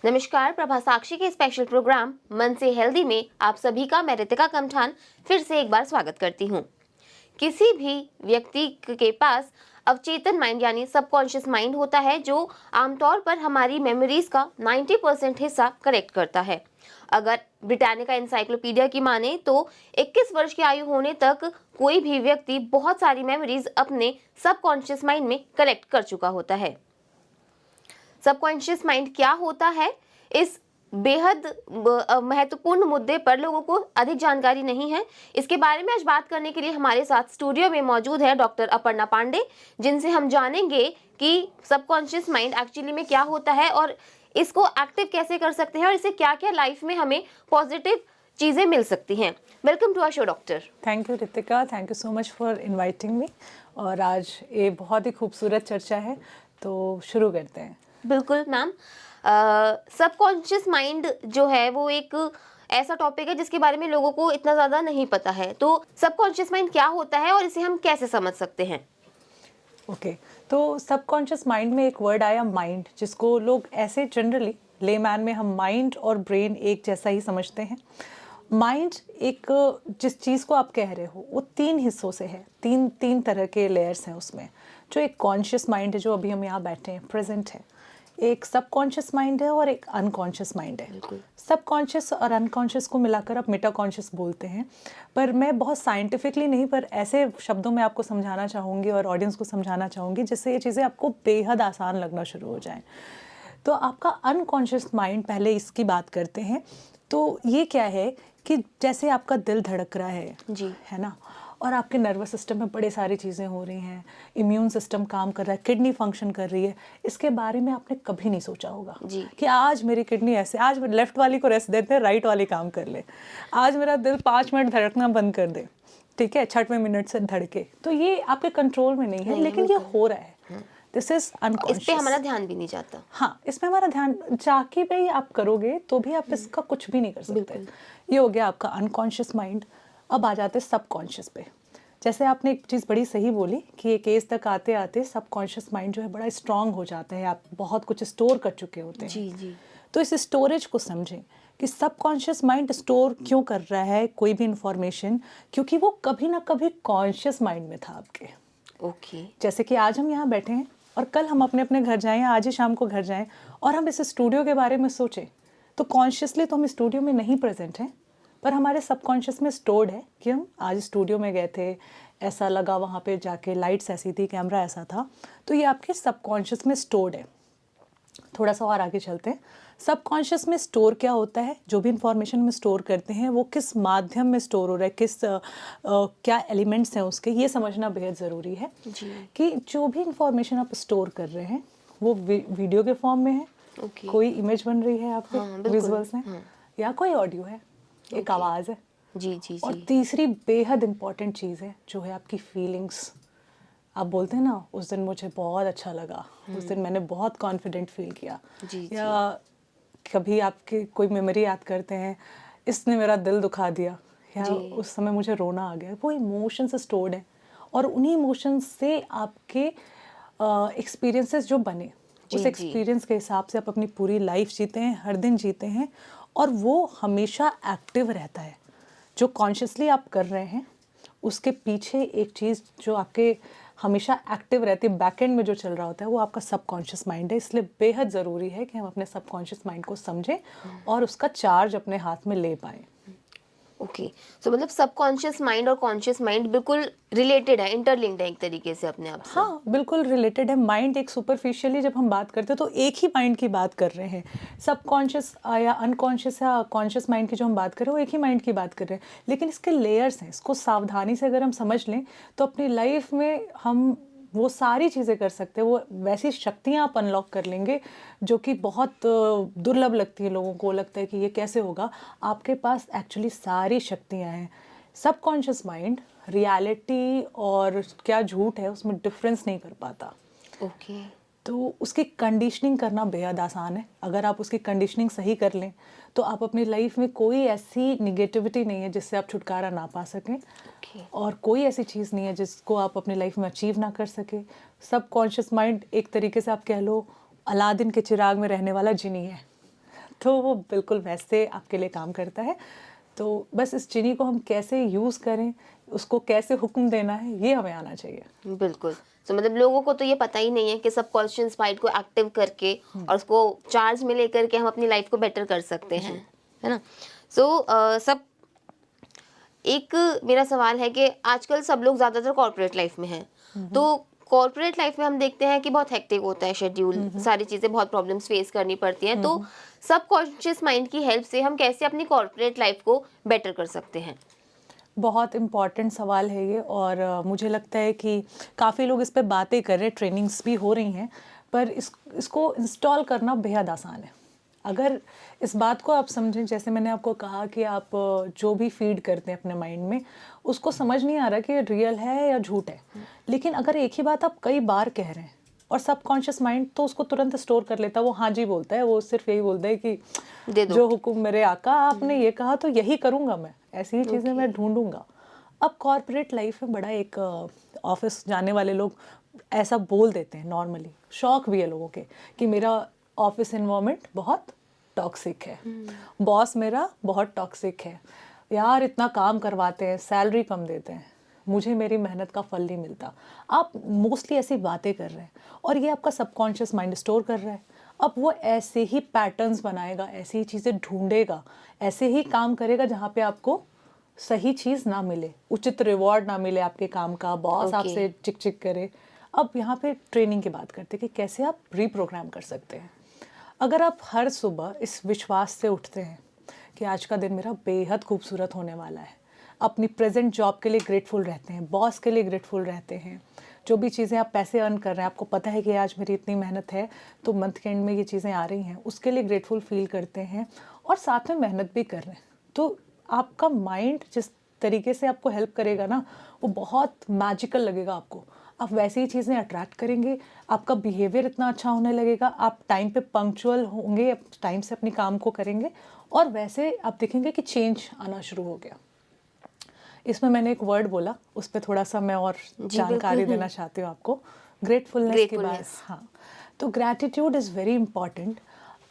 नमस्कार, प्रभा साक्षी के special programme मन से हेल्दी में आप सभी का मैं रितिका कमठान फिर से एक बार स्वागत करती हूँ। किसी भी व्यक्ति के पास अवचेतन माइंड यानी सबकॉन्शियस माइंड होता है जो आमतौर पर हमारी मेमोरीज का 90% हिस्सा कलेक्ट करता है। अगर ब्रिटानिका इंसाइक्लोपीडिया की माने तो 21 वर्ष की आयु होने तक कोई भी व्यक्ति बहुत सारी मेमोरीज अपने सबकॉन्शियस माइंड में कलेक्ट कर चुका होता है। सबकॉन्शियस माइंड क्या होता है, इस बेहद महत्वपूर्ण मुद्दे पर लोगों को अधिक जानकारी नहीं है। इसके बारे में आज बात करने के लिए हमारे साथ स्टूडियो में मौजूद है डॉक्टर अपर्णा पांडे, जिनसे हम जानेंगे कि सबकॉन्शियस माइंड एक्चुअली में क्या होता है और इसको एक्टिव कैसे कर सकते हैं और इससे क्या क्या लाइफ में हमें पॉजिटिव चीजें मिल सकती हैं। Welcome to our show doctor. Thank you Ritika, thank you so much for inviting me. और आज ये बहुत ही खूबसूरत चर्चा है, तो शुरू करते हैं। बिल्कुल मैम। सबकॉन्शियस माइंड जो है वो एक ऐसा टॉपिक है जिसके बारे में लोगों को इतना ज़्यादा नहीं पता है। तो सबकॉन्शियस माइंड क्या होता है और इसे हम कैसे समझ सकते हैं? ओके, तो सबकॉन्शियस माइंड में एक वर्ड आया माइंड, जिसको लोग ऐसे जनरली लेमैन में हम माइंड और ब्रेन एक जैसा ही समझते हैं। माइंड एक जिस चीज़ को आप कह रहे हो वो तीन हिस्सों से है, तीन तरह के लेयर्स हैं उसमें। जो एक कॉन्शियस माइंड है जो अभी हम यहाँ बैठे हैं, प्रेजेंट है, एक सबकॉन्शियस माइंड है और एक अनकॉन्शियस माइंड है। सबकॉन्शियस और अनकॉन्शियस को मिलाकर आप मेटाकॉन्शियस बोलते हैं, पर मैं बहुत साइंटिफिकली नहीं, पर ऐसे शब्दों में आपको समझाना चाहूँगी और ऑडियंस को समझाना चाहूँगी जिससे ये चीज़ें आपको बेहद आसान लगना शुरू हो जाएं। तो आपका अनकॉन्शियस माइंड, पहले इसकी बात करते हैं। तो ये क्या है कि जैसे आपका दिल धड़क रहा है जी, है ना, और आपके नर्वस सिस्टम में बड़ी सारी चीज़ें हो रही हैं, इम्यून सिस्टम काम कर रहा है, किडनी फंक्शन कर रही है, इसके बारे में आपने कभी नहीं सोचा होगा जी। कि आज मेरी किडनी ऐसे, आज लेफ्ट वाली को रेस्ट देते हैं, राइट वाली काम कर ले, आज मेरा दिल 5 मिनट धड़कना बंद कर दे, ठीक है, 6वें मिनट से धड़के। तो ये आपके कंट्रोल में नहीं है, लेकिन ये हो रहा है। दिस इज इस पे अनकॉन्शियस। हमारा ध्यान भी नहीं जाता। हाँ, इसमें हमारा ध्यान जाके भी आप करोगे तो भी आप इसका कुछ भी नहीं कर सकते। ये हो गया आपका अनकॉन्शियस माइंड। अब आ जाते सबकॉन्शियस पे। जैसे आपने एक चीज़ बड़ी सही बोली कि एक एज तक आते आते सबकॉन्शियस माइंड जो है बड़ा स्ट्रांग हो जाता है, आप बहुत कुछ स्टोर कर चुके होते हैं। जी जी। तो इस स्टोरेज को समझें कि सबकॉन्शियस माइंड स्टोर क्यों कर रहा है कोई भी इंफॉर्मेशन, क्योंकि वो कभी ना कभी कॉन्शियस माइंड में था आपके। ओके। जैसे कि आज हम यहाँ बैठे हैं और कल हम अपने अपने घर जाएं, आज ही शाम को घर जाएं और हम इस स्टूडियो के बारे में सोचें, तो कॉन्शियसली तो हम स्टूडियो में नहीं प्रेजेंट हैं, पर हमारे सबकॉन्शियस में स्टोर्ड है कि हम आज स्टूडियो में गए थे, ऐसा लगा वहाँ पे जाके, लाइट्स ऐसी थी, कैमरा ऐसा था। तो ये आपके सबकॉन्शियस में स्टोर्ड है। थोड़ा सा और आगे चलते हैं। सबकॉन्शियस में स्टोर क्या होता है, जो भी इंफॉर्मेशन में स्टोर करते हैं वो किस माध्यम में स्टोर हो रहा है, क्या एलिमेंट्स हैं उसके, ये समझना बेहद ज़रूरी है। जी। कि जो भी इंफॉर्मेशन आप स्टोर कर रहे हैं वो वीडियो के फॉर्म में है, ओके। कोई इमेज बन रही है आपके, हाँ, बिल्कुल। विजुअल्स हैं, या कोई ऑडियो है, एक आवाज़ है। जी जी और जी। तीसरी बेहद इंपॉर्टेंट चीज़ है जो है आपकी फीलिंग्स। आप बोलते हैं ना, उस दिन मुझे बहुत अच्छा लगा, उस दिन मैंने बहुत कॉन्फिडेंट फील किया, जी या कभी आपकी कोई मेमोरी याद करते हैं, इसने मेरा दिल दुखा दिया, या जी। उस समय मुझे रोना आ गया। वो इमोशंस स्टोर्ड हैं और उन्हीं इमोशंस से आपके एक्सपीरियंसेस जो बने, उस जी, एक्सपीरियंस के हिसाब से आप अपनी पूरी लाइफ जीते हैं, हर दिन जीते हैं, और वो हमेशा एक्टिव रहता है। जो कॉन्शियसली आप कर रहे हैं उसके पीछे एक चीज़ जो आपके हमेशा एक्टिव रहती है, बैक एंड में जो चल रहा होता है, वो आपका सबकॉन्शियस माइंड है। इसलिए बेहद ज़रूरी है कि हम अपने सबकॉन्शियस माइंड को समझें और उसका चार्ज अपने हाथ में ले पाएँ। ओके। सो मतलब सबकॉन्शियस माइंड और कॉन्शियस माइंड बिल्कुल रिलेटेड है, इंटरलिंक्ड है एक तरीके से अपने आप से। हाँ, बिल्कुल रिलेटेड है। माइंड एक सुपरफिशियली जब हम बात करते हैं तो एक ही माइंड की बात कर रहे हैं। सबकॉन्शियस या अनकॉन्शियस या कॉन्शियस माइंड की जो हम बात कर रहे हैं वो एक ही माइंड की बात कर रहे हैं, लेकिन इसके लेयर्स हैं। इसको सावधानी से अगर हम समझ लें तो अपनी लाइफ में हम वो सारी चीज़ें कर सकते हैं, वो वैसी शक्तियाँ आप अनलॉक कर लेंगे जो कि बहुत दुर्लभ लगती है लोगों को, लगता है कि ये कैसे होगा। आपके पास एक्चुअली सारी शक्तियाँ हैं। सबकॉन्शियस माइंड रियलिटी और क्या झूठ है उसमें डिफरेंस नहीं कर पाता, ओके। तो उसकी कंडीशनिंग करना बेहद आसान है। अगर आप उसकी कंडीशनिंग सही कर लें तो आप अपनी लाइफ में कोई ऐसी निगेटिविटी नहीं है जिससे आप छुटकारा ना पा सकें, ओके। और कोई ऐसी चीज़ नहीं है जिसको आप अपनी लाइफ में अचीव ना कर सके। सबकॉन्शियस माइंड एक तरीके से आप कह लो अलादीन के चिराग में रहने वाला जिनी है तो वो बिल्कुल वैसे आपके लिए काम करता है। तो बस इस चीनी को हम कैसे यूज़ करें, उसको कैसे हुक्म देना है, ये हमें आना चाहिए। बिल्कुल। तो मतलब लोगों को तो ये पता ही नहीं है कि सबकॉन्शियस माइंड को एक्टिव करके और उसको चार्ज में लेकर के हम अपनी लाइफ को बेटर कर सकते हैं, है ना? सो सब एक मेरा सवाल है कि आजकल सब लोग ज़्यादातर कॉर्पोरेट लाइफ में हैं। तो कॉर्पोरेट लाइफ में हम देखते हैं कि बहुत हेक्टिक होता है शेड्यूल, सारी चीज़ें बहुत प्रॉब्लम्स फेस करनी पड़ती हैं। तो सबकॉन्शियस माइंड की हेल्प से हम कैसे अपनी कॉर्पोरेट लाइफ को बेटर कर सकते हैं? बहुत इम्पॉर्टेंट सवाल है ये, और मुझे लगता है कि काफ़ी लोग इस पे बातें कर रहे हैं, ट्रेनिंग्स भी हो रही हैं, पर इसको इंस्टॉल करना बेहद आसान है। अगर इस बात को आप समझें, जैसे मैंने आपको कहा कि आप जो भी फीड करते हैं अपने माइंड में, उसको समझ नहीं आ रहा कि रियल है या झूठ है, लेकिन अगर एक ही बात आप कई बार कह रहे हैं और सबकॉन्शियस माइंड तो उसको तुरंत स्टोर कर लेता है, वो हाँ जी बोलता है, वो सिर्फ यही बोलता है कि दे दो। जो हुक्म मेरे आका आपने ये कहा तो यही करूँगा, मैं ऐसी ही चीज़ें मैं ढूंढूंगा। अब कॉर्पोरेट लाइफ में बड़ा एक ऑफिस जाने वाले लोग ऐसा बोल देते हैं नॉर्मली, शौक भी है लोगों के कि मेरा ऑफिस इन्वायरमेंट बहुत टॉक्सिक है, बॉस मेरा बहुत टॉक्सिक है, यार इतना काम करवाते हैं, सैलरी कम देते हैं, मुझे मेरी मेहनत का फल नहीं मिलता। आप मोस्टली ऐसी बातें कर रहे हैं और ये आपका सबकॉन्शियस माइंड स्टोर कर रहा है। अब वो ऐसे ही पैटर्न्स बनाएगा, ऐसी ही चीज़ें ढूंढेगा, ऐसे ही काम करेगा जहाँ पे आपको सही चीज़ ना मिले, उचित रिवॉर्ड ना मिले आपके काम का, बॉस ओके। आपसे चिक चिक करे। अब यहाँ पे ट्रेनिंग की बात करते हैं कि कैसे आप रीप्रोग्राम कर सकते हैं। अगर आप हर सुबह इस विश्वास से उठते हैं कि आज का दिन मेरा बेहद खूबसूरत होने वाला है, अपनी प्रेजेंट जॉब के लिए ग्रेटफुल रहते हैं, बॉस के लिए ग्रेटफुल रहते हैं, जो भी चीज़ें आप पैसे अर्न कर रहे हैं, आपको पता है कि आज मेरी इतनी मेहनत है तो मंथ के एंड में ये चीज़ें आ रही हैं, उसके लिए ग्रेटफुल फील करते हैं और साथ में मेहनत भी कर रहे हैं, तो आपका माइंड जिस तरीके से आपको हेल्प करेगा ना, वो बहुत मैजिकल लगेगा आपको। आप वैसी ही चीज़ें अट्रैक्ट करेंगे, आपका बिहेवियर इतना अच्छा होने लगेगा, आप टाइम पे पंक्चुअल होंगे, आप टाइम से अपनी काम को करेंगे और वैसे आप देखेंगे कि चेंज आना शुरू हो गया। इसमें मैंने एक वर्ड बोला, उस पर थोड़ा सा मैं और जी, जानकारी बिल्कुल। देना चाहती हूँ आपको, ग्रेटफुलनेस की बात। ग्रेटफुलनेस। हाँ, तो ग्रैटिट्यूड इज़ वेरी इंपॉर्टेंट।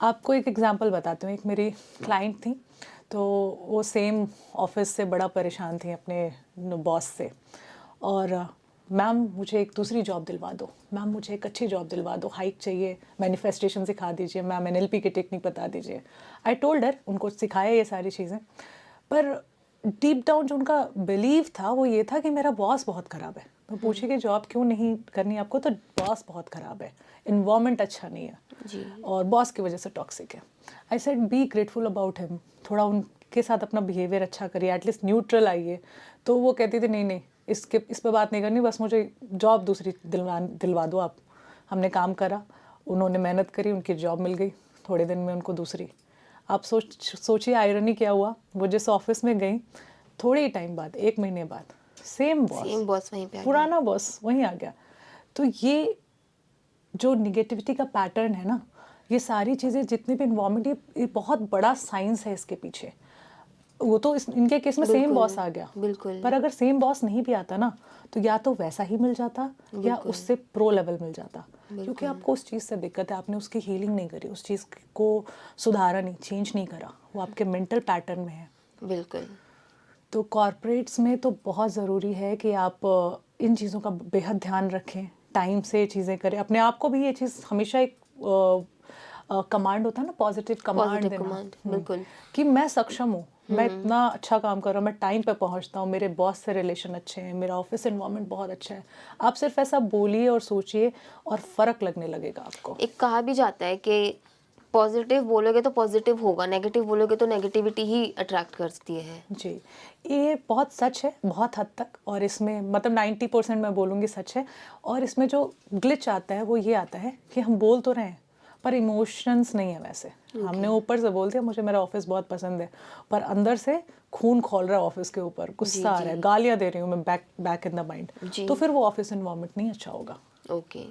आपको एक एग्जांपल बताती हूँ। एक मेरी क्लाइंट थी, तो वो सेम ऑफिस से बड़ा परेशान थी अपने बॉस से, और मैम मुझे एक दूसरी जॉब दिलवा दो, मैम मुझे एक अच्छी जॉब दिलवा दो, हाइक चाहिए, मैनिफेस्टेशन सिखा दीजिए, मैम एनएलपी की टेक्निक बता दीजिए। आई टोल्ड हर, उनको सिखाया ये सारी चीज़ें, पर डीप डाउन जो उनका बिलीव था वो ये था कि मेरा बॉस बहुत ख़राब है। मैं पूछी कि जॉब क्यों नहीं करनी आपको, तो बॉस बहुत ख़राब है, इन्वायरमेंट अच्छा नहीं है जी। और बॉस की वजह से टॉक्सिक है। I said be grateful about him, थोड़ा उनके साथ अपना बिहेवियर अच्छा करिए, एटलीस्ट न्यूट्रल आइए। तो वो कहती थी नहीं नहीं, इस पे बात नहीं करनी, बस मुझे जॉब दूसरी दिलवा दो आप। हमने काम करा, उन्होंने मेहनत करी, उनकी जॉब मिल गई, थोड़े दिन में उनको दूसरी। आप सोचिए आयरनी क्या हुआ, वो जिस ऑफिस में गई, थोड़े ही टाइम बाद, 1 महीने बाद सेम सेम बॉस वहीं पे आ गया। पुराना बॉस वहीं आ गया। तो ये जो निगेटिविटी का पैटर्न है ना, ये सारी चीज़ें जितनी भी इन्वायरमेंट, ये बहुत बड़ा साइंस है इसके पीछे। वो तो इनके केस में सेम बिल्कुल, बॉस आ गया, बिल्कुल। पर अगर सेम बॉस नहीं भी आता ना, तो या तो वैसा ही मिल जाता या बिल्कुल। उससे प्रो लेवल मिल जाता, क्योंकि बिल्कुल। आपको उस चीज़ से दिक्कत है, आपने उसकी हीलिंग नहीं करी, उस चीज़ को सुधारा नहीं, चेंज नहीं करा, वो आपके मेंटल पैटर्न में है। बिल्कुल। तो कॉर्पोरेट्स में तो बहुत ज़रूरी है कि आप इन चीज़ों का बेहद ध्यान रखें, टाइम से चीज़ें करें, अपने आप को भी ये चीज़ हमेशा एक कमांड होता है ना, पॉजिटिव कमांड पॉजिटिव देना, कमांड, बिल्कुल। कि मैं सक्षम हूँ, मैं इतना अच्छा काम कर रहा हूँ, मैं टाइम पे पहुँचता हूँ, मेरे बॉस से रिलेशन अच्छे हैं, मेरा ऑफिस एनवायरनमेंट बहुत अच्छा है। आप सिर्फ ऐसा बोलिए और सोचिए और फ़र्क लगने लगेगा आपको। एक कहा भी जाता है कि पॉजिटिव बोलोगे तो पॉजिटिव होगा, नेगेटिव बोलोगे तो नेगेटिविटी ही अट्रैक्ट करती है। जी, ये बहुत सच है, बहुत हद तक, और इसमें मतलब 90% मैं बोलूँगी सच है। और इसमें जो ग्लिच आता है वो ये आता है कि हम बोल तो रहे हैं पर इमोशंस नहीं है वैसे। हमने ऊपर से बोल दिया मुझे मेरा ऑफिस बहुत पसंद है, पर अंदर से खून खोल रहा है ऑफिस के ऊपर, गुस्सा आ रहा है, गालियाँ दे रही हूँ मैं बैक इन द माइंड, जी। तो फिर वो ऑफिस एनवायरनमेंट नहीं अच्छा होगा। ओके।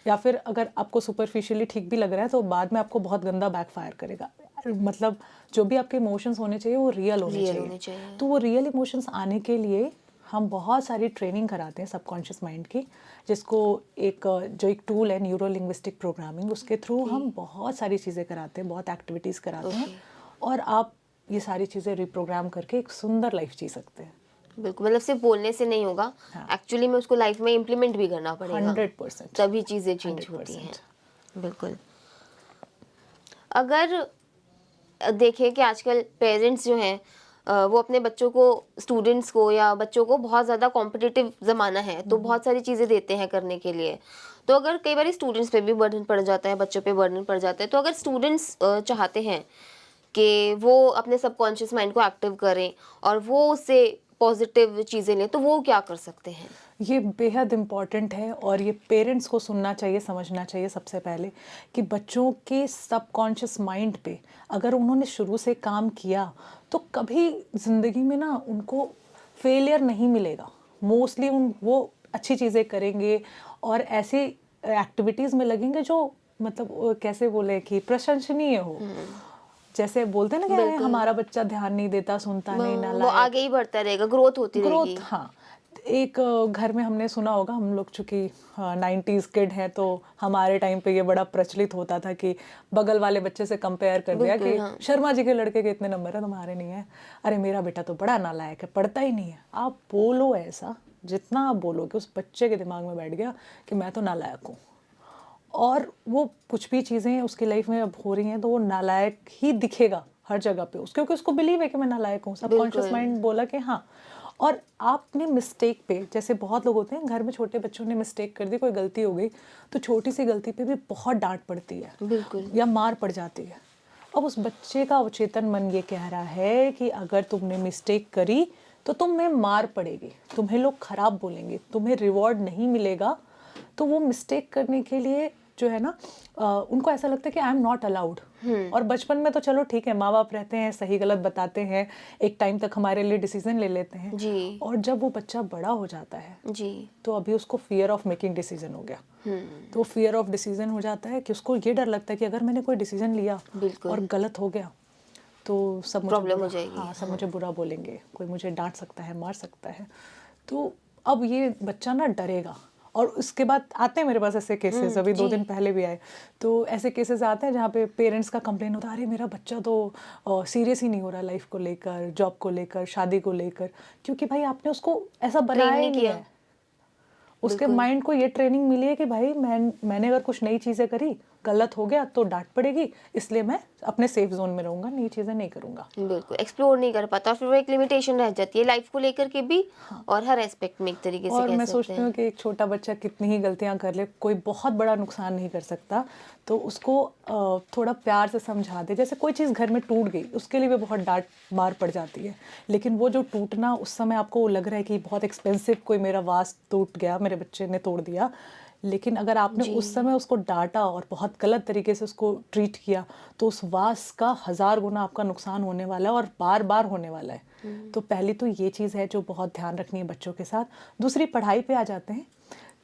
या फिर अगर आपको सुपरफिशियली ठीक भी लग रहा है तो बाद में आपको बहुत गंदा बैकफायर करेगा। मतलब जो भी आपके इमोशंस होने चाहिए वो रियल होने रियल चाहिए। होने चाहिए। तो वो रियल इमोशंस आने के लिए हम बहुत सारी ट्रेनिंग कराते हैं सबकॉन्शियस माइंड की, जिसको एक टूल है न्यूरो लिंग्विस्टिक प्रोग्रामिंग, उसके थ्रू हम बहुत सारी चीज़ें कराते हैं, बहुत एक्टिविटीज़ कराते हैं, ओके। और आप ये सारी चीज़ें रिप्रोग्राम करके एक सुंदर लाइफ जी सकते हैं। बिल्कुल, मतलब सिर्फ बोलने से नहीं होगा, हाँ। एक्चुअली में उसको लाइफ में इम्प्लीमेंट भी करना पड़ेगा, 100%। तभी चीज़ें चेंज होती हैं। 100%। बिल्कुल। अगर देखें कि आजकल पेरेंट्स जो हैं वो अपने बच्चों को, स्टूडेंट्स को या बच्चों को बहुत ज़्यादा कॉम्पिटिटिव ज़माना है, तो बहुत सारी चीज़ें देते हैं करने के लिए। तो अगर कई बार स्टूडेंट्स पे भी बर्डन पड़ जाता है, बच्चों पे बर्डन पड़ जाता है, तो अगर स्टूडेंट्स चाहते हैं कि वो अपने सबकॉन्शियस माइंड को एक्टिव करें और वो उससे पॉजिटिव चीज़ें लें, तो वो क्या कर सकते हैं? ये बेहद इम्पॉर्टेंट है, और ये पेरेंट्स को सुनना चाहिए, समझना चाहिए सबसे पहले, कि बच्चों के सबकॉन्शियस माइंड पे अगर उन्होंने शुरू से काम किया तो कभी ज़िंदगी में ना उनको फेलियर नहीं मिलेगा। मोस्टली वो अच्छी चीज़ें करेंगे और ऐसे एक्टिविटीज़ में लगेंगे जो मतलब कैसे बोले कि प्रशंसनीय हो। जैसे बोलते हैं ना कि अरे बिल्कुल। हमारा बच्चा ध्यान नहीं देता, सुनता नहीं, वो नालायक। आगे ही बढ़ता रहेगा, ग्रोथ होती ग्रोथ, रहेगी। हाँ। एक घर में हमने सुना होगा, हम लोग चूंकि 90s किड हैं, तो हमारे टाइम पे ये बड़ा प्रचलित होता था कि बगल वाले बच्चे से कंपेयर कर दिया बिल्कुल, कि हाँ। शर्मा जी के लड़के के इतने नंबर है, तुम्हारे नहीं है। अरे मेरा बेटा तो बड़ा नालायक है, पढ़ता ही नहीं है। आप बोलो ऐसा, जितना आप बोलोगे उस बच्चे के दिमाग में बैठ गया कि मैं तो नालायक हूँ, और वो कुछ भी चीज़ें उसकी लाइफ में अब हो रही हैं तो वो नालायक ही दिखेगा हर जगह पे क्योंकि उसको बिलीव है कि मैं नालायक हूँ। सबकॉन्शियस बिल्कुल। माइंड बोला कि हाँ। और आपने मिस्टेक पे, जैसे बहुत लोग होते हैं घर में, छोटे बच्चों ने मिस्टेक कर दी, कोई गलती हो गई, तो छोटी सी गलती पे भी बहुत डांट पड़ती है बिल्कुल। या मार पड़ जाती है। अब उस बच्चे का अवचेतन मन ये कह रहा है कि अगर तुमने मिस्टेक करी तो तुम्हें मार पड़ेगी, तुम्हें लोग खराब बोलेंगे, तुम्हें रिवॉर्ड नहीं मिलेगा। तो वो मिस्टेक करने के लिए जो है ना, उनको ऐसा लगता है कि आई एम नॉट अलाउड। और बचपन में तो चलो ठीक है, माँ बाप रहते हैं, सही गलत बताते हैं, एक टाइम तक हमारे लिए डिसीजन ले लेते हैं। जी। और जब वो बच्चा बड़ा हो जाता है जी। तो अभी उसको फियर ऑफ मेकिंग डिसीजन हो गया। तो फियर ऑफ डिसीजन हो जाता है कि उसको ये डर लगता है कि अगर मैंने कोई डिसीजन लिया बिल्कुल। और गलत हो गया तो सब मुझे प्रॉब्लम हो बुरा, जाएगी। हाँ, सब मुझे बुरा बोलेंगे, कोई मुझे डांट सकता है, मार सकता है। तो अब ये बच्चा ना डरेगा। और उसके बाद आते हैं मेरे पास ऐसे केसेस, अभी 2 जी। दिन पहले भी आए। तो ऐसे केसेस आते हैं जहाँ पे पेरेंट्स का कंप्लेन होता है, अरे मेरा बच्चा तो सीरियस ही नहीं हो रहा लाइफ को लेकर, जॉब को लेकर, शादी को लेकर, क्योंकि भाई आपने उसको ऐसा ट्रेन बनाया ही नहीं नहीं किया। है। उसके बिल्कुल। माइंड को ये ट्रेनिंग मिली है कि भाई मैंने अगर कुछ नई चीज़ें करी, गलत हो गया तो डांट पड़ेगी, इसलिए मैं अपने सेफ जोन में रहूँगा, नई चीज़ें नहीं करूँगा। बिल्कुल एक्सप्लोर नहीं कर पाता, फिर वो एक लिमिटेशन रह जाती है लाइफ को लेकर के भी, और हर एस्पेक्ट में एक तरीके से और कह मैं सकते सोचती हूँ हैं। कि एक छोटा बच्चा कितनी ही गलतियाँ कर ले, कोई बहुत बड़ा नुकसान नहीं कर सकता। तो उसको थोड़ा प्यार से समझा दे। जैसे कोई चीज़ घर में टूट गई, उसके लिए भी बहुत डांट मार पड़ जाती है, लेकिन वो जो टूटना उस समय आपको लग रहा है कि बहुत एक्सपेंसिव, कोई मेरा वास टूट गया, मेरे बच्चे ने तोड़ दिया, लेकिन अगर आपने जी। उस समय उसको डांटा और बहुत गलत तरीके से उसको ट्रीट किया तो उस वास का 1000 गुना आपका नुकसान होने वाला है, और बार बार होने वाला है। तो पहली तो ये चीज़ है जो बहुत ध्यान रखनी है बच्चों के साथ। दूसरी, पढ़ाई पे आ जाते हैं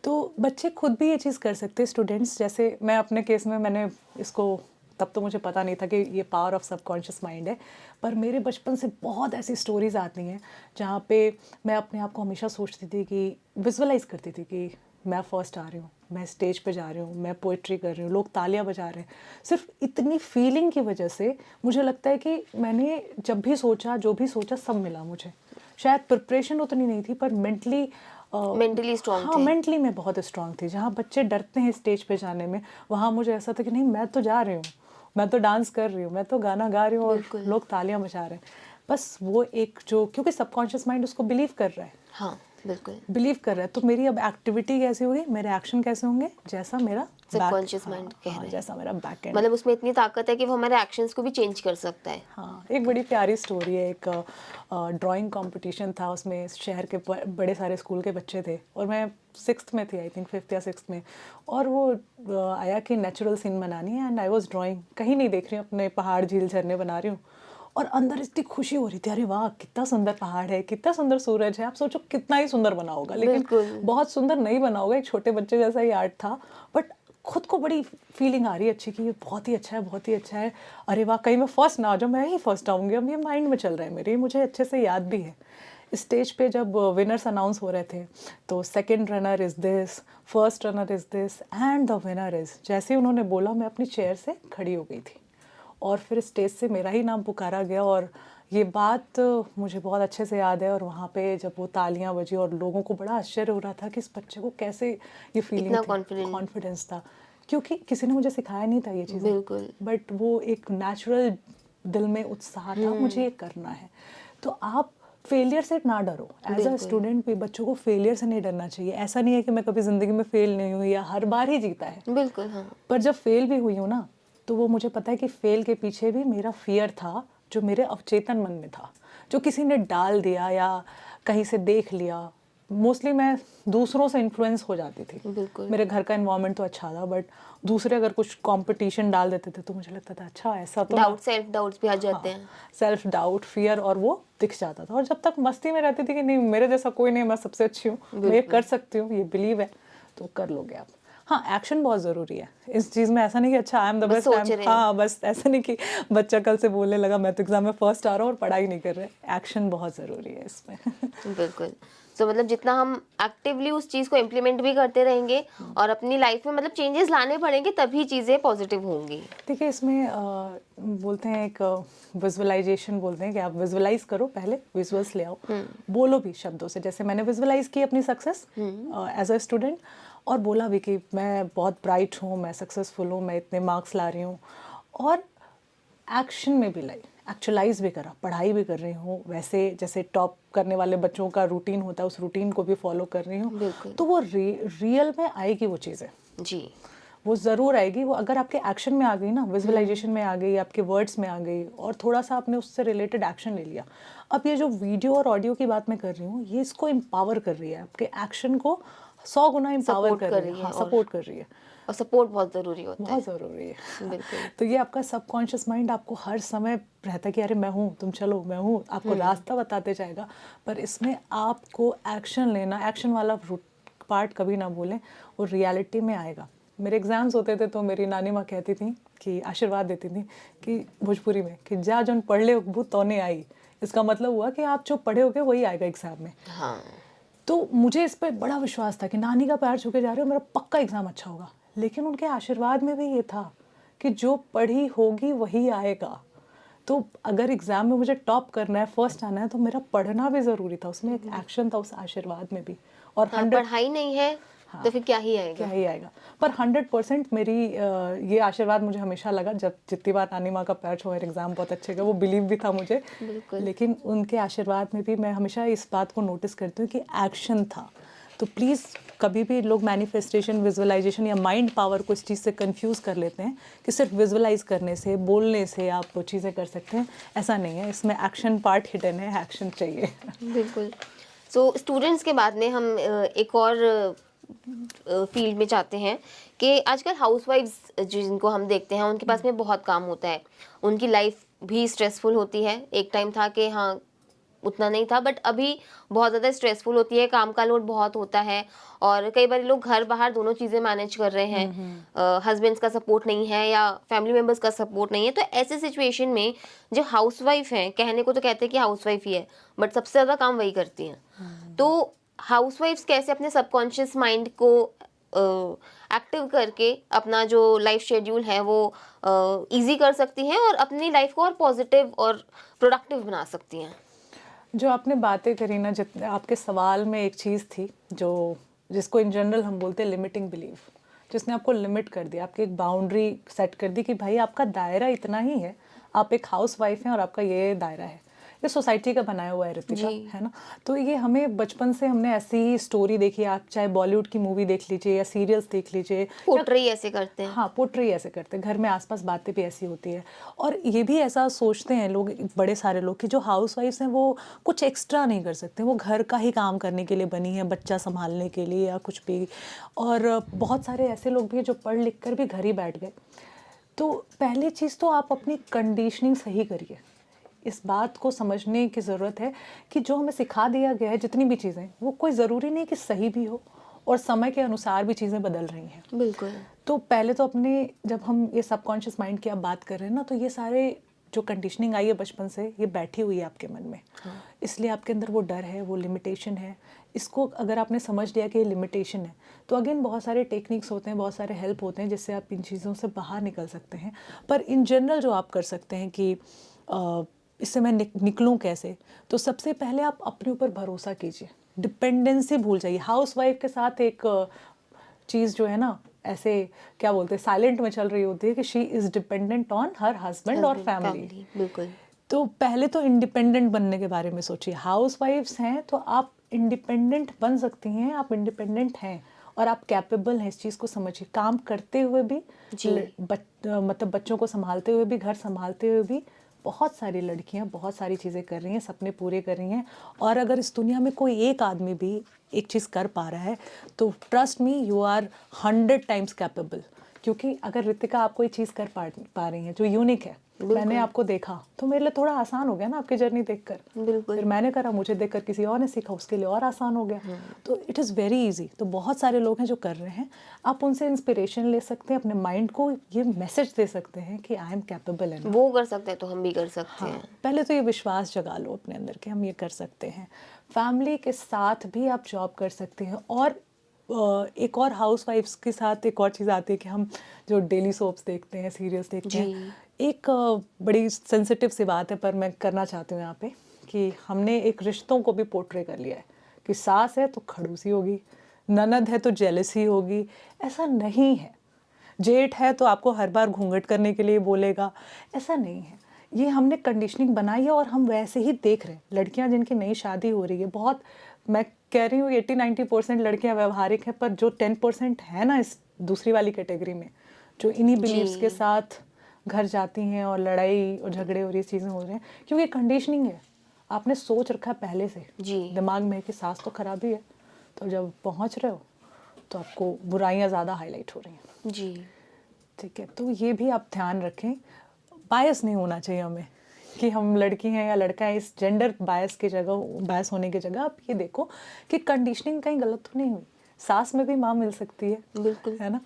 तो बच्चे खुद भी ये चीज़ कर सकते हैं। स्टूडेंट्स, जैसे मैं अपने केस में, मैंने इसको, तब तो मुझे पता नहीं था कि ये पावर ऑफ सबकॉन्शियस माइंड है, पर मेरे बचपन से बहुत ऐसी स्टोरीज आती हैं जहाँ पे मैं अपने आप को हमेशा सोचती थी कि, विजुअलाइज करती थी कि मैं फर्स्ट आ रही हूँ, मैं स्टेज पे जा रही हूँ, मैं पोइट्री कर रही हूँ, लोग तालियां बजा रहे हैं। सिर्फ इतनी फीलिंग की वजह से मुझे लगता है कि मैंने जब भी सोचा, जो भी सोचा, सब मिला मुझे। शायद प्रिपरेशन उतनी नहीं थी, पर मेंटली, मेंटली स्ट्रांग हाँ, थे। मेंटली मैं बहुत स्ट्रांग थी। जहाँ बच्चे डरते हैं स्टेज पे जाने में, वहाँ मुझे ऐसा था कि नहीं, मैं तो जा रही हूँ, मैं तो डांस कर रही हूँ, मैं तो गाना गा रही हूँ, और बिल्कुल। लोग तालियां बजा रहे हैं। बस वो एक जो, क्योंकि सबकॉन्शियस माइंड उसको बिलीव कर रहा है, हाँ बिल्कुल। बिलीव कर रहा है। तो मेरी अब एक्टिविटी कैसी होगी, मेरे एक्शन कैसे होंगे, जैसा मेरा सबकॉन्शियस हाँ, माइंड कह हाँ, रहे हैं, जैसा मेरा बैक एंड। मतलब उसमें इतनी ताकत है कि वो हमारे एक्शंस को भी चेंज कर सकता है। हाँ, एक बड़ी प्यारी स्टोरी है। एक ड्राइंग कंपटीशन था, उसमें शहर के बड़े सारे स्कूल के बच्चे थे, और मैं 6th में थी, आई थिंक 5th या 6th में। और वो आया कि नेचुरल सीन बनानी है, एंड आई वाज ड्राइंग, कहीं नहीं देख रही हूँ, अपने पहाड़, झील, झरने बना रही हूँ, और अंदर इतनी खुशी हो रही थी, अरे वाह कितना सुंदर पहाड़ है, कितना सुंदर सूरज है। आप सोचो कितना ही सुंदर बना होगा, लेकिन बिल्कुल। बहुत सुंदर नहीं बना होगा, एक छोटे बच्चे जैसा ही आर्ट था, बट खुद को बड़ी फीलिंग आ रही है अच्छी कि ये बहुत ही अच्छा है, बहुत ही अच्छा है। अरे वाह, कहीं मैं फर्स्ट ना आ जाऊँ, मैं ही फर्स्ट आऊँगी। अब ये माइंड में चल रहा है मेरे, ये मुझे अच्छे से याद भी है। स्टेज पे जब विनर्स अनाउंस हो रहे थे तो second runner is this, first runner is this and the winner is, जैसे ही उन्होंने बोला मैं अपनी चेयर से खड़ी हो गई थी और फिर स्टेज से मेरा ही नाम पुकारा गया। और ये बात मुझे बहुत अच्छे से याद है। और वहाँ पे जब वो तालियां बजी और लोगों को बड़ा आश्चर्य हो रहा था कि इस बच्चे को कैसे ये फीलिंग इतना थी, कॉन्फिडेंट। कॉन्फिडेंस था, क्योंकि किसी ने मुझे सिखाया नहीं था ये चीज़ें, बिल्कुल। बट वो एक नेचुरल दिल में उत्साह था, मुझे ये करना है। तो आप फेलियर से ना डरो। एज अ बिल्कुल। स्टूडेंट भी बच्चों को फेलियर से नहीं डरना चाहिए। ऐसा नहीं है कि मैं कभी ज़िंदगी में फेल नहीं हुई या हर बार ही जीता है, बिल्कुल। हाँ। पर जब फेल भी हुई हूँ ना, तो वो मुझे पता है कि फेल के पीछे भी मेरा फियर था, जो मेरे अवचेतन मन में था, जो किसी ने डाल दिया या कहीं से देख लिया। मोस्टली मैं दूसरों से इन्फ्लुएंस हो जाती थी। बिल्कुल। मेरे घर का एनवायरनमेंट तो अच्छा था, बट दूसरे अगर कुछ कंपटीशन डाल देते थे तो मुझे लगता था अच्छा ऐसा तो डाउट, सेल्फ डाउट्स भी आ जाते हैं। सेल्फ डाउट, फियर, और वो दिख जाता था। और जब तक मस्ती में रहती थी कि नहीं मेरे जैसा कोई नहीं, मैं सबसे अच्छी हूँ, मैं ये कर सकती हूँ, ये बिलीव है, तो कर लोगे आप। हाँ, एक्शन बहुत ज़रूरी है इस चीज़ में। ऐसा नहीं कि अच्छा I am the bus best, सोच रहे हैं। हाँ बस ऐसा नहीं कि बच्चा कल से बोलने लगा मैं तो एग्जाम में फर्स्ट आ रहा हूँ और पढ़ाई नहीं कर रहे। एक्शन बहुत ज़रूरी है इसमें। बिल्कुल। तो मतलब जितना हम एक्टिवली उस चीज़ को इम्प्लीमेंट भी करते रहेंगे और अपनी लाइफ में मतलब चेंजेस लाने पड़ेंगे, तभी चीज़ें पॉजिटिव होंगी। देखिए इसमें बोलते हैं एक विजुअलाइजेशन बोलते हैं कि आप विजुअलाइज करो, पहले विजुअल्स ले आओ, बोलो भी शब्दों से। जैसे मैंने विजुअलाइज की अपनी सक्सेस एज अ स्टूडेंट, और बोला भी कि मैं बहुत ब्राइट हूँ, मैं सक्सेसफुल हूँ, मैं इतने मार्क्स ला रही हूँ, और एक्शन में भी लाई, एक्चुअलाइज भी करा, पढ़ाई भी कर रही हूँ वैसे जैसे टॉप करने वाले बच्चों का रूटीन होता है, उस रूटीन को भी फॉलो कर रही हूँ। बिल्कुल। तो वो रियल में आएगी वो चीज़ें, जी। वो ज़रूर आएगी। वो अगर आपके एक्शन में आ गई ना, विजुअलाइजेशन में आ गई, आपके वर्ड्स में आ गई, और थोड़ा सा आपने उससे रिलेटेड एक्शन ले लिया। अब ये जो वीडियो और ऑडियो की बात मैं कर रही हूँ, ये इसको एम्पावर कर रही है, आपके एक्शन को 100 गुना एम्पावर सपोर्ट कर कर रही है। रही है हाँ, सपोर्ट कर रही है, और सपोर्ट बहुत ज़रूरी होता है। बहुत ज़रूरी है। बिल्कुल। तो ये आपका सबकॉन्शियस माइंड आपको हर समय रहता है कि अरे मैं हूँ, तुम चलो, मैं हूँ, आपको रास्ता बताते जाएगा। पर इसमें आपको एक्शन लेना, एक्शन वाला पार्ट कभी ना भूलें, वो रियलिटी में आएगा। मेरे एग्ज़ाम्स होते थे तो मेरी नानी माँ कहती थी कि आशीर्वाद देती थी कि भोजपुरी में कि जा जौन पढ़ ले वो तो नहीं आई। इसका मतलब हुआ कि आप जो पढ़े होगे वही आएगा एग्ज़ाम में। हाँ। तो मुझे इस पे बड़ा विश्वास था कि नानी का पैर छू के जा रहे हो, मेरा पक्का एग्ज़ाम अच्छा होगा। लेकिन उनके आशीर्वाद में भी ये था कि जो पढ़ी होगी वही आएगा। तो अगर एग्ज़ाम में मुझे टॉप करना है, फर्स्ट आना है, तो मेरा पढ़ना भी ज़रूरी था, उसमें एक एक्शन था उस आशीर्वाद में भी। और हाँ, 100 पढ़ाई नहीं है तो फिर क्या ही क्या आएगा। ही आएगा। पर 100% मेरी ये आशीर्वाद मुझे हमेशा लगा, जब जितनी बार नानी माँ का पैर छुआ, मेरे एग्ज़ाम बहुत अच्छे गए, वो बिलीव भी था मुझे। बिल्कुल। लेकिन उनके आशीर्वाद में भी मैं हमेशा इस बात को नोटिस करती हूँ कि एक्शन था। तो प्लीज़ कभी भी लोग मैनिफेस्टेशन, विजुअलाइजेशन या माइंड पावर को इस चीज़ से कंफ्यूज कर लेते हैं कि सिर्फ विजुअलाइज करने से, बोलने से आप चीज़ें कर सकते हैं। ऐसा नहीं है, इसमें एक्शन पार्ट हिडन है, एक्शन चाहिए। बिल्कुल। सो स्टूडेंट्स के बाद में हम एक और फील्ड में जाते हैं कि आजकल हाउसवाइफ्स जिनको हम देखते हैं उनके पास में बहुत काम होता है, उनकी लाइफ भी स्ट्रेसफुल होती है। एक टाइम था कि हाँ उतना नहीं था, बट अभी बहुत ज़्यादा स्ट्रेसफुल होती है, काम का लोड बहुत होता है और कई बार लोग घर बाहर दोनों चीज़ें मैनेज कर रहे हैं, हस्बैंड्स का सपोर्ट नहीं है या फैमिली मेम्बर्स का सपोर्ट नहीं है। तो ऐसे सिचुएशन में जो हाउसवाइफ हैं, कहने को तो कहते हैं कि हाउसवाइफ ही है, बट सबसे ज़्यादा काम वही करती हैं। तो हाउसवाइफ्स कैसे अपने सबकॉन्शियस माइंड को एक्टिव करके अपना जो लाइफ शेड्यूल है वो इजी कर सकती हैं और अपनी लाइफ को और पॉजिटिव और प्रोडक्टिव बना सकती हैं। जो आपने बातें करी ना, जितने आपके सवाल में एक चीज़ थी जो जिसको इन जनरल हम बोलते हैं लिमिटिंग बिलीफ, जिसने आपको लिमिट कर दिया, आपकी एक बाउंड्री सेट कर दी कि भाई आपका दायरा इतना ही है, आप एक हाउस वाइफ हैं और आपका ये दायरा है। ये सोसाइटी का बनाया हुआ है ऋतिका, जी। है ना। तो ये हमें बचपन से हमने ऐसी स्टोरी देखी है, आप चाहे बॉलीवुड की मूवी देख लीजिए या सीरियल्स देख लीजिए, या पोर्ट्रे ऐसे करते हैं। हाँ पोट्री ऐसे करते हैं, घर में आसपास बातें भी ऐसी होती है। और ये भी ऐसा सोचते हैं लोग, बड़े सारे लोग, कि जो हाउस वाइफ्स हैं वो कुछ एक्स्ट्रा नहीं कर सकते, वो घर का ही काम करने के लिए बनी है, बच्चा संभालने के लिए या कुछ भी। और बहुत सारे ऐसे लोग भी हैं जो पढ़ लिख कर भी घर ही बैठ गए। तो पहली चीज़ तो आप अपनी कंडीशनिंग सही करिए। इस बात को समझने की ज़रूरत है कि जो हमें सिखा दिया गया है, जितनी भी चीज़ें, वो कोई ज़रूरी नहीं कि सही भी हो, और समय के अनुसार भी चीज़ें बदल रही हैं। बिल्कुल। तो पहले तो अपने, जब हम ये सबकॉन्शियस माइंड की आप बात कर रहे हैं ना, तो ये सारे जो कंडीशनिंग आई है बचपन से, ये बैठी हुई है आपके मन में। इसलिए आपके अंदर वो डर है, वो लिमिटेशन है। इसको अगर आपने समझ लिया कि ये लिमिटेशन है, तो अगेन बहुत सारे टेक्निक्स होते हैं, बहुत सारे हेल्प होते हैं जिससे आप इन चीज़ों से बाहर निकल सकते हैं। पर इन जनरल जो आप कर सकते हैं कि इससे मैं निकलूं कैसे, तो सबसे पहले आप अपने ऊपर भरोसा कीजिए, डिपेंडेंसी भूल जाइए। हाउसवाइफ के साथ एक चीज़ जो है ना, ऐसे क्या बोलते हैं, साइलेंट में चल रही होती है कि she is dependent on her husband और फैमिली। बिल्कुल। तो पहले तो इंडिपेंडेंट बनने के बारे में सोचिए। हाउसवाइफ्स हैं तो आप इंडिपेंडेंट बन सकती हैं, आप इंडिपेंडेंट हैं और आप कैपेबल हैं। इस चीज़ को समझिए। काम करते हुए भी, मतलब बच्चों को संभालते हुए भी, घर संभालते हुए भी बहुत सारी लड़कियां बहुत सारी चीज़ें कर रही हैं, सपने पूरे कर रही हैं। और अगर इस दुनिया में कोई एक आदमी भी एक चीज़ कर पा रहा है तो trust me, you are 100 times capable. क्योंकि अगर रितिका आप कोई चीज़ कर पा रही हैं जो यूनिक है, मैंने आपको देखा तो मेरे लिए थोड़ा आसान हो गया ना आपकी जर्नी देखकर। बिल्कुल। फिर मैंने करा, मुझे देखकर किसी और ने सीखा, उसके लिए और आसान हो गया। तो इट इज़ वेरी इजी। तो बहुत सारे लोग हैं जो कर रहे हैं, आप उनसे इंस्पिरेशन ले सकते हैं, अपने माइंड को ये मैसेज दे सकते हैं कि आई एम कैपेबल है। वो कर सकते हैं तो हम भी कर सकते हैं। पहले तो ये विश्वास जगा लो अपने अंदर कि हम ये कर सकते हैं। फैमिली के साथ भी आप जॉब कर सकते हैं। और एक और हाउसवाइफ्स के साथ एक और चीज़ आती है कि हम जो डेली सोप्स देखते हैं, सीरियल्स देखते हैं, एक बड़ी सेंसिटिव सी बात है पर मैं करना चाहती हूँ यहाँ पे, कि हमने एक रिश्तों को भी पोर्ट्रे कर लिया है कि सास है तो खड़ूसी होगी, ननद है तो जेलसी होगी। ऐसा नहीं है। जेठ है तो आपको हर बार घूंघट करने के लिए बोलेगा, ऐसा नहीं है। ये हमने कंडीशनिंग बनाई है और हम वैसे ही देख रहे हैं। लड़कियां जिनकी नई शादी हो रही है, बहुत, मैं कह रही हूँ 80-90% लड़कियां व्यवहारिक हैं, पर जो 10% है ना इस दूसरी वाली कैटेगरी में, जो इन्हीं बिलीव्स के साथ घर जाती हैं और लड़ाई और झगड़े और ये चीज़ें हो रही हैं, क्योंकि कंडीशनिंग है। आपने सोच रखा पहले से दिमाग में कि सास तो खराब ही है, तो जब पहुँच रहे हो तो आपको बुराइयाँ ज़्यादा हाईलाइट हो रही हैं। जी। ठीक है, तो ये भी आप ध्यान रखें। बायस नहीं होना चाहिए हमें कि हम लड़की हैं या लड़का है। इस जेंडर बायस की जगह, बायस होने की जगह आप ये देखो कि कंडीशनिंग कहीं गलत तो नहीं हुई। सास में भी माँ मिल सकती है, बिल्कुल। है ना?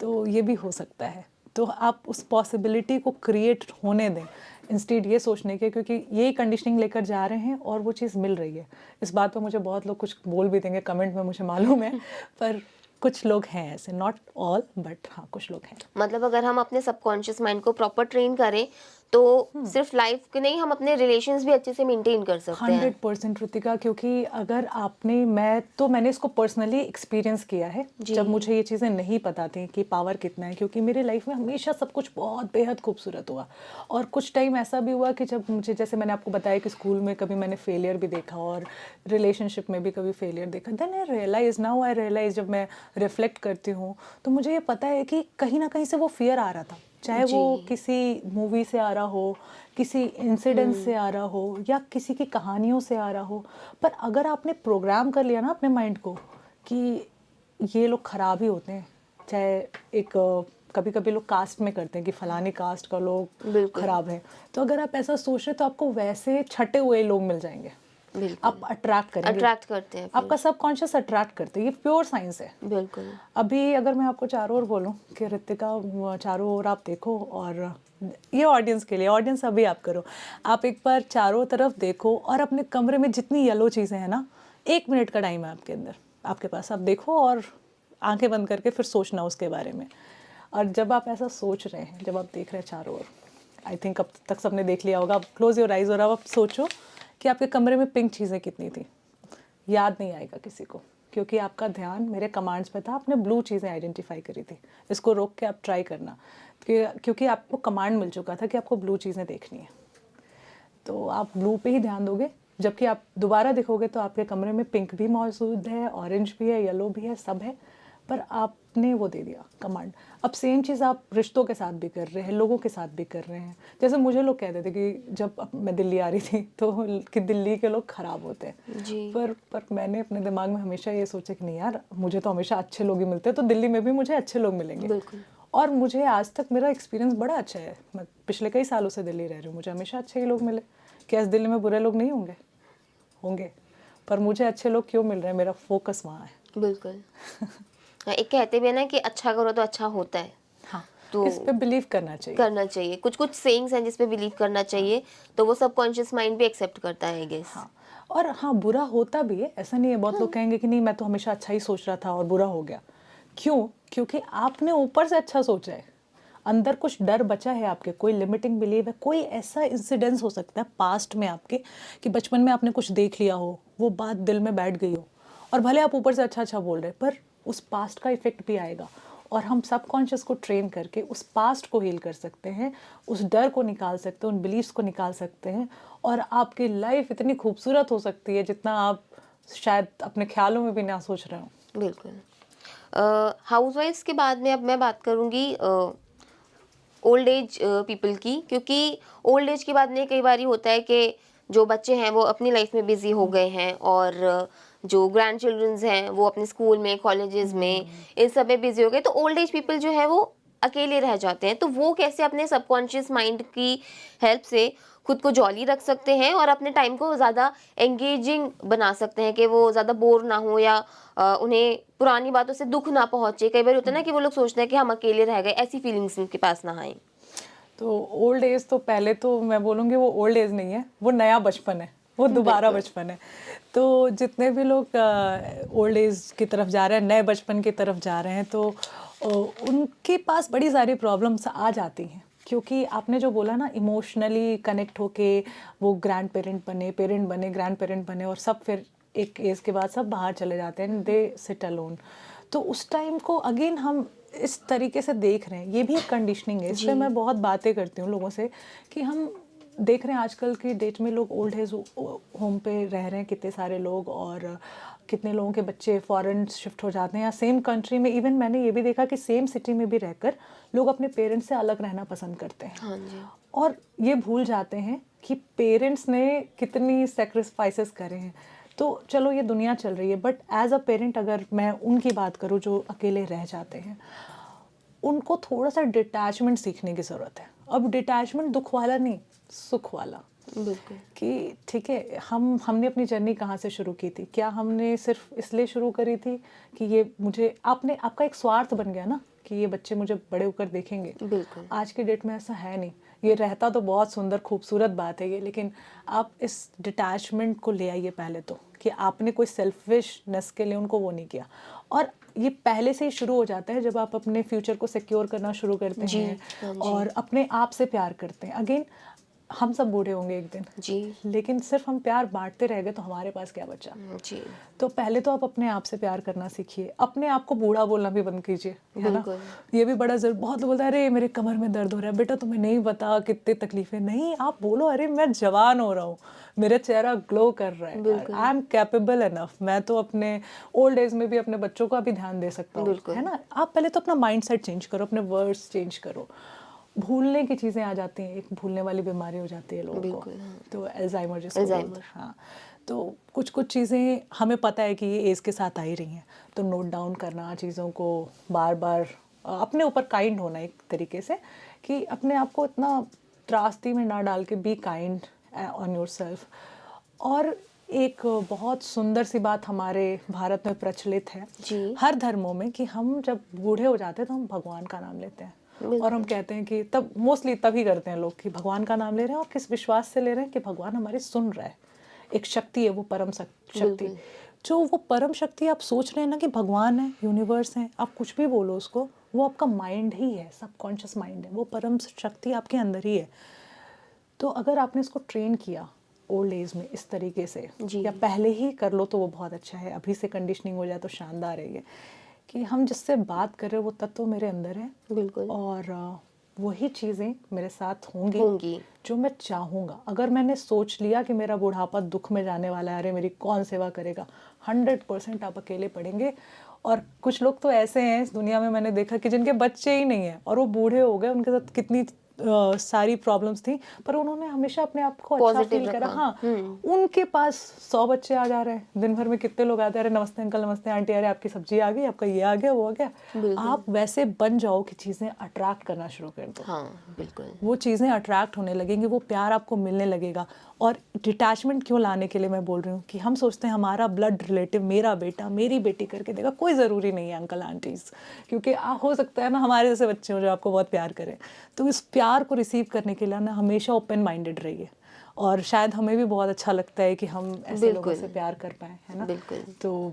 तो ये भी हो सकता है। तो आप उस पॉसिबिलिटी को क्रिएट होने दें इंस्टेड ये सोचने के, क्योंकि यही कंडीशनिंग लेकर जा रहे हैं और वो चीज़ मिल रही है। इस बात पर मुझे बहुत लोग कुछ बोल भी देंगे कमेंट में, मुझे मालूम है, पर कुछ लोग हैं ऐसे, नॉट ऑल बट हाँ कुछ लोग हैं। मतलब अगर हम अपने सबकॉन्शियस माइंड को प्रॉपर ट्रेन करें तो सिर्फ लाइफ के नहीं, हम अपने रिलेशंस भी अच्छे से मेंटेन कर सकते हैं। 100% ऋतिका, क्योंकि अगर आपने, मैंने इसको पर्सनली एक्सपीरियंस किया है जब मुझे ये चीज़ें नहीं पता थी कि पावर कितना है। क्योंकि मेरे लाइफ में हमेशा सब कुछ बहुत बेहद खूबसूरत हुआ, और कुछ टाइम ऐसा भी हुआ कि जब मुझे, जैसे मैंने आपको बताया कि स्कूल में कभी मैंने फेलियर भी देखा और रिलेशनशिप में भी कभी फेलियर देखा। Then I realise, now I realise, जब मैं रिफ्लेक्ट करती हूँ तो मुझे ये पता है कि कहीं ना कहीं से वो फियर आ रहा था, चाहे वो किसी मूवी से आ रहा हो, किसी इंसिडेंट से आ रहा हो, या किसी की कहानियों से आ रहा हो। पर अगर आपने प्रोग्राम कर लिया ना अपने माइंड को कि ये लोग ख़राब ही होते हैं, चाहे एक कभी कभी लोग कास्ट में करते हैं कि फलानी कास्ट का लोग ख़राब है, तो अगर आप ऐसा सोच रहे तो आपको वैसे छटे हुए लोग मिल जाएंगे। आप अट्रैक्ट करेंगे, अट्रैक्ट करते हैं, आपका सबकॉन्शियस अट्रैक्ट करते हैं। ये प्योर साइंस है। बिल्कुल। अभी अगर मैं आपको चारों ओर बोलूं कि ऋतिका चारों ओर आप देखो, और ये ऑडियंस के लिए, ऑडियंस अभी आप करो, आप एक बार चारों तरफ देखो और अपने कमरे में जितनी येलो चीज़ें हैं ना, 1 मिनट का टाइम है आपके अंदर, आपके पास, आप देखो और आंखें बंद करके फिर सोचना उसके बारे में। और जब आप ऐसा सोच रहे हैं, जब आप देख रहे हैं चारों ओर, आई थिंक अब तक सबने देख लिया होगा, आप क्लोज योर आइज और आप सोचो कि आपके कमरे में पिंक चीज़ें कितनी थी। याद नहीं आएगा किसी को, क्योंकि आपका ध्यान मेरे कमांड्स पे था, आपने ब्लू चीज़ें आइडेंटिफाई करी थी। इसको रोक के आप ट्राई करना, क्योंकि आपको कमांड मिल चुका था कि आपको ब्लू चीज़ें देखनी है, तो आप ब्लू पे ही ध्यान दोगे। जबकि आप दोबारा देखोगे तो आपके कमरे में पिंक भी मौजूद है, ऑरेंज भी है, येलो भी है, सब है, पर आपने वो दे दिया कमांड। अब सेम चीज़ आप रिश्तों के साथ भी कर रहे हैं, लोगों के साथ भी कर रहे हैं। जैसे मुझे लोग कहते थे कि जब मैं दिल्ली आ रही थी तो कि दिल्ली के लोग ख़राब होते हैं जी। पर मैंने अपने दिमाग में हमेशा ये सोचा कि नहीं यार, मुझे तो हमेशा अच्छे लोग ही मिलते हैं, तो दिल्ली में भी मुझे अच्छे लोग मिलेंगे। बिल्कुल। और मुझे आज तक मेरा एक्सपीरियंस बड़ा अच्छा है। मैं पिछले कई सालों से दिल्ली रह रही हूँ, मुझे हमेशा अच्छे ही लोग मिले। क्या इस दिल्ली में बुरे लोग नहीं होंगे? होंगे, पर मुझे अच्छे लोग क्यों मिल रहे हैं? मेरा फोकस वहाँ है। बिल्कुल। एक कहते भी है ना कि अच्छा करो तो अच्छा होता है। हाँ, तो इस पे बिलीव करना चाहिए। करना चाहिए। कुछ कुछ सेइंग्स हैं जिस पे बिलीव करना चाहिए, तो वो सबकॉन्शियस माइंड भी एक्सेप्ट करता है आई गेस। हाँ, और हाँ, बुरा होता भी है, ऐसा नहीं है। बहुत लोग कहेंगे कि नहीं, मैं तो हमेशा अच्छा ही सोच रहा था और बुरा हो गया। क्यों? क्योंकि आपने ऊपर से अच्छा सोचा है, अंदर कुछ डर बचा है आपके, कोई लिमिटिंग बिलीव है, कोई ऐसा इंसिडेंस हो सकता है पास्ट में आपके कि बचपन में आपने कुछ देख लिया हो, वो बात दिल में बैठ गई हो, और भले आप ऊपर से अच्छा अच्छा बोल रहे, पर उस पास्ट का इफेक्ट भी आएगा। और हम सबकॉन्शियस को ट्रेन करके उस पास्ट को हील कर सकते हैं, उस डर को निकाल सकते हैं, उन बिलीव्स को निकाल सकते हैं, और आपकी लाइफ इतनी खूबसूरत हो सकती है जितना आप शायद अपने ख्यालों में भी ना सोच रहे हो। बिल्कुल। हाउसवाइफ्स के बाद में अब मैं बात करूंगी ओल्ड एज पीपल की, क्योंकि ओल्ड एज के बाद में कई बार होता है कि जो बच्चे हैं वो अपनी लाइफ में बिजी हो गए हैं, और जो ग्रैंड चिल्ड्रंस हैं वो अपने स्कूल में, कॉलेजेस में, इन सब में बिजी हो गए, तो ओल्ड एज पीपल जो है वो अकेले रह जाते हैं। तो वो कैसे अपने सबकॉन्शियस माइंड की हेल्प से खुद को जॉली रख सकते हैं और अपने टाइम को ज़्यादा एंगेजिंग बना सकते हैं कि वो ज़्यादा बोर ना हो, या उन्हें पुरानी बातों से दुख ना पहुंचे। कई बार होता है ना कि वो लोग सोचते हैं कि हम अकेले रह गए, ऐसी फीलिंग्स उनके पास ना आए। तो ओल्ड एज तो पहले तो मैं बोलूँगी वो ओल्ड एज नहीं है, वो नया बचपन है, वो दोबारा बिल्कुल। बचपन है। तो जितने भी लोग ओल्ड एज की तरफ जा रहे हैं, नए बचपन की तरफ जा रहे हैं, तो उनके पास बड़ी सारी प्रॉब्लम्स आ जाती हैं, क्योंकि आपने जो बोला ना, इमोशनली कनेक्ट होके वो ग्रैंड पेरेंट बने, ग्रैंड पेरेंट बने, और सब फिर एक एज के बाद सब बाहर चले जाते हैं, दे सिट अलोन। तो उस टाइम को अगेन हम इस तरीके से देख रहे हैं, ये भी एक कंडीशनिंग है। इस पे मैं बहुत बातें करती हूँ लोगों से कि हम देख रहे हैं आजकल की डेट में लोग ओल्ड एज होम पे रह रहे हैं, कितने सारे लोग, और कितने लोगों के बच्चे फॉरेन शिफ्ट हो जाते हैं, या सेम कंट्री में। इवन मैंने ये भी देखा कि सेम सिटी में भी रहकर लोग अपने पेरेंट्स से अलग रहना पसंद करते हैं। हाँ जी। और ये भूल जाते हैं कि पेरेंट्स ने कितनी सेक्रीफाइसेस करे हैं। तो चलो ये दुनिया चल रही है, बट एज अ पेरेंट अगर मैं उनकी बात करूँ जो अकेले रह जाते हैं, उनको थोड़ा सा डिटैचमेंट सीखने की ज़रूरत है। अब डिटैचमेंट दुख वाला नहीं, सुख वाला। बिल्कुल। कि ठीक है, हमने अपनी जर्नी कहाँ से शुरू की थी? क्या हमने सिर्फ इसलिए शुरू करी थी कि ये मुझे, आपका एक स्वार्थ बन गया ना कि ये बच्चे मुझे बड़े होकर देखेंगे। बिल्कुल। आज की डेट में ऐसा है नहीं। ये रहता तो बहुत सुंदर खूबसूरत बात है ये, लेकिन आप इस डिटैचमेंट को ले आइए पहले तो, कि आपने कोई सेल्फिशनेस के लिए उनको वो नहीं किया। और ये पहले से ही शुरू हो जाता है जब आप अपने फ्यूचर को सिक्योर करना शुरू करते जी। हैं, हाँ जी। और अपने आप से प्यार करते हैं। अगेन, हम सब बूढ़े होंगे एक दिन, जी। लेकिन सिर्फ हम प्यार बांटते रह गए तो हमारे पास क्या बचा? जी। तो पहले तो आप अपने आप से प्यार करना सीखिए, अपने आप को बूढ़ा बोलना भी बंद कीजिए, है ना? बिल्कुल। ये भी बड़ा जरूर। बहुत लोग बोलते हैं अरे मेरे कमर में दर्द हो रहा है, बेटा तुम्हें नहीं पता कितनी तकलीफें। नहीं, आप बोलो अरे मैं जवान हो रहा हूँ, मेरा चेहरा ग्लो कर रहा है, बिल्कुल। आई एम कैपेबल एनफ, मैं तो अपने ओल्ड एज में भी अपने बच्चों का भी ध्यान दे सकता हूँ, बिल्कुल। है ना? आप पहले तो अपना माइंड सेट चेंज करो, अपने वर्ड्स चेंज करो। भूलने की चीज़ें आ जाती हैं, एक भूलने वाली बीमारी हो जाती है लोगों को, बिल्कुल। हाँ। तो अल्जाइमर जिसको बोलते अल्जाइमर। हैं। हाँ, तो कुछ कुछ चीज़ें हमें पता है कि ये एज के साथ आ ही रही हैं, तो नोट डाउन करना चीज़ों को, बार बार अपने ऊपर काइंड होना एक तरीके से, कि अपने आप को इतना त्रासदी में ना डाल के be kind on your self. और एक बहुत सुंदर सी बात हमारे भारत में प्रचलित है जी। हर धर्मों में, कि हम जब बूढ़े हो जाते हैं तो हम भगवान का नाम लेते हैं, और हम कहते हैं कि तब मोस्टली तभी करते हैं लोग कि भगवान का नाम ले रहे हैं, और किस विश्वास से ले रहे हैं कि भगवान हमारी सुन रहा है। एक शक्ति है वो, परम शक्ति। बिल्कुल। जो वो परम शक्ति आप सोच रहे हैं ना कि भगवान है, यूनिवर्स है, आप कुछ भी बोलो उसको, वो आपका माइंड ही है, सबकॉन्शियस माइंड है, वो परम शक्ति आपके अंदर ही है। तो अगर आपने इसको ट्रेन किया ओल्ड एज में इस तरीके से, जी। या पहले ही कर लो तो वो बहुत अच्छा है, अभी से कंडीशनिंग हो जाए तो शानदार है ये, कि हम जिससे बात कर रहे हैं वो तत्व मेरे अंदर है, बिल्कुल। और वही चीज़ें मेरे साथ होंगी जो मैं चाहूँगा। अगर मैंने सोच लिया कि मेरा बुढ़ापा दुख में जाने वाला है, अरे मेरी कौन सेवा करेगा, 100% आप अकेले पड़ेंगे। और कुछ लोग तो ऐसे हैं इस दुनिया में, मैंने देखा कि जिनके बच्चे ही नहीं हैं और वो बूढ़े हो गए, उनके साथ कितनी सारी प्रॉब्लम्स थी, पर उन्होंने हमेशा अपने आप को अच्छा पॉजिटिव फील करा। रखा। हाँ, उनके पास 100 बच्चे आ जा रहे हैं दिन भर में, कितने लोग आते हैं, अरे नमस्ते अंकल, नमस्ते आंटी, अरे आपकी सब्जी आ गई, आपका ये आ गया, वो आ गया। बिल्कुल। आप वैसे बन जाओ कि चीज़ें अट्रैक्ट करना शुरू कर दो। हाँ बिल्कुल। वो चीज़ें अट्रैक्ट होने लगेंगी, वो प्यार आपको मिलने लगेगा। और डिटैचमेंट क्यों लाने के लिए मैं बोल रही हूँ कि हम सोचते हैं हमारा ब्लड रिलेटिव, मेरा बेटा मेरी बेटी करके देगा, कोई ज़रूरी नहीं है अंकल आंटीज़, क्योंकि हो सकता है ना हमारे जैसे बच्चे हो जो आपको बहुत प्यार करें। तो इस प्यार को रिसीव करने के लिए ना हमेशा ओपन माइंडेड रहिए, और शायद हमें भी बहुत अच्छा लगता है कि हम ऐसे लोगों से बिल्कुल। प्यार कर पाएँ, है ना। बिल्कुल। तो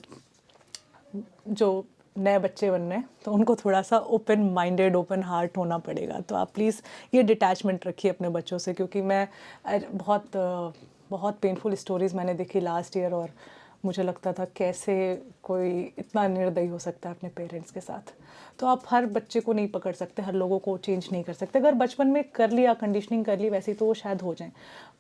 जो नए बच्चे बन रहे हैं तो उनको थोड़ा सा ओपन माइंडेड, ओपन हार्ट होना पड़ेगा। तो आप प्लीज़ ये डिटैचमेंट रखिए अपने बच्चों से, क्योंकि मैं बहुत पेनफुल स्टोरीज़ मैंने देखी लास्ट ईयर, और मुझे लगता था कैसे कोई इतना निर्दयी हो सकता है अपने पेरेंट्स के साथ। तो आप हर बच्चे को नहीं पकड़ सकते, हर लोगों को चेंज नहीं कर सकते। अगर बचपन में कर लिया, कंडीशनिंग कर ली वैसी, तो वो शायद हो जाएं,